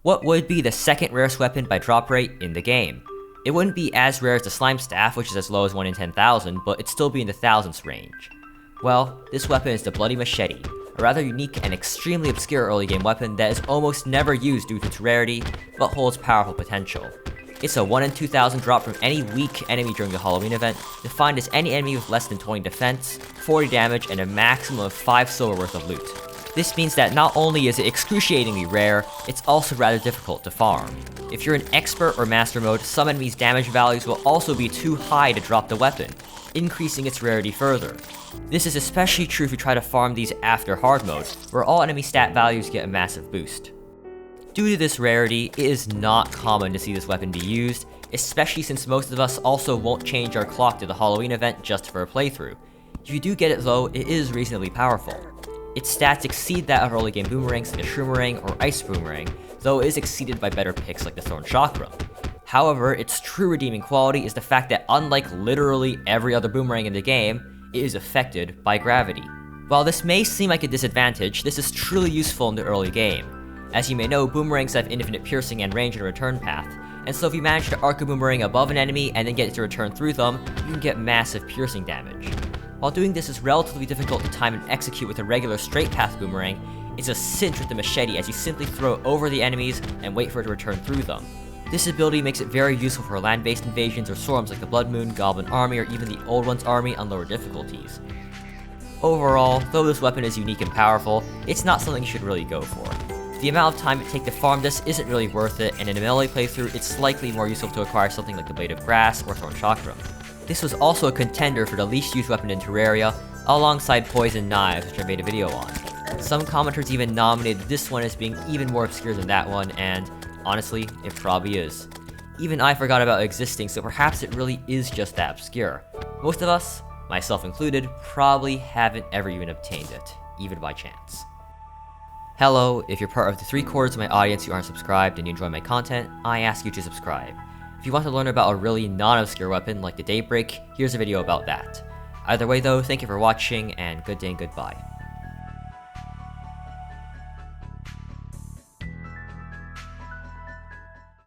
What would be the second rarest weapon by drop rate in the game? It wouldn't be as rare as the Slime Staff, which is as low as 1 in 10,000, but it'd still be in the thousands range. Well, this weapon is the Bloody Machete, a rather unique and extremely obscure early game weapon that is almost never used due to its rarity, but holds powerful potential. It's a 1 in 2,000 drop from any weak enemy during the Halloween event, defined as any enemy with less than 20 defense, 40 damage, and a maximum of 5 silver worth of loot. This means that not only is it excruciatingly rare, it's also rather difficult to farm. If you're in expert or master mode, some enemies' damage values will also be too high to drop the weapon, increasing its rarity further. This is especially true if you try to farm these after hard mode, where all enemy stat values get a massive boost. Due to this rarity, it is not common to see this weapon be used, especially since most of us also won't change our clock to the Halloween event just for a playthrough. If you do get it though, it is reasonably powerful. Its stats exceed that of early game boomerangs like a Shroomerang or Ice Boomerang, though it is exceeded by better picks like the Thorn Chakra. However, its true redeeming quality is the fact that unlike literally every other boomerang in the game, it is affected by gravity. While this may seem like a disadvantage, this is truly useful in the early game. As you may know, boomerangs have infinite piercing and range and return path, and so if you manage to arc a boomerang above an enemy and then get it to return through them, you can get massive piercing damage. While doing this is relatively difficult to time and execute with a regular straight path boomerang, it's a cinch with the machete as you simply throw it over the enemies and wait for it to return through them. This ability makes it very useful for land-based invasions or swarms like the Blood Moon, Goblin Army, or even the Old One's Army on lower difficulties. Overall, though this weapon is unique and powerful, it's not something you should really go for. The amount of time it takes to farm this isn't really worth it, and in a melee playthrough, it's likely more useful to acquire something like the Blade of Grass or Thorn Chakra. This was also a contender for the least used weapon in Terraria, alongside Poison Knives, which I made a video on. Some commenters even nominated this one as being even more obscure than that one, and honestly, it probably is. Even I forgot about it existing, so perhaps it really is just that obscure. Most of us, myself included, probably haven't ever even obtained it, even by chance. Hello, if you're part of the 3/4 of my audience who aren't subscribed and you enjoy my content, I ask you to subscribe. If you want to learn about a really non-obscure weapon like the Daybreak, here's a video about that. Either way though, thank you for watching, and good day and goodbye.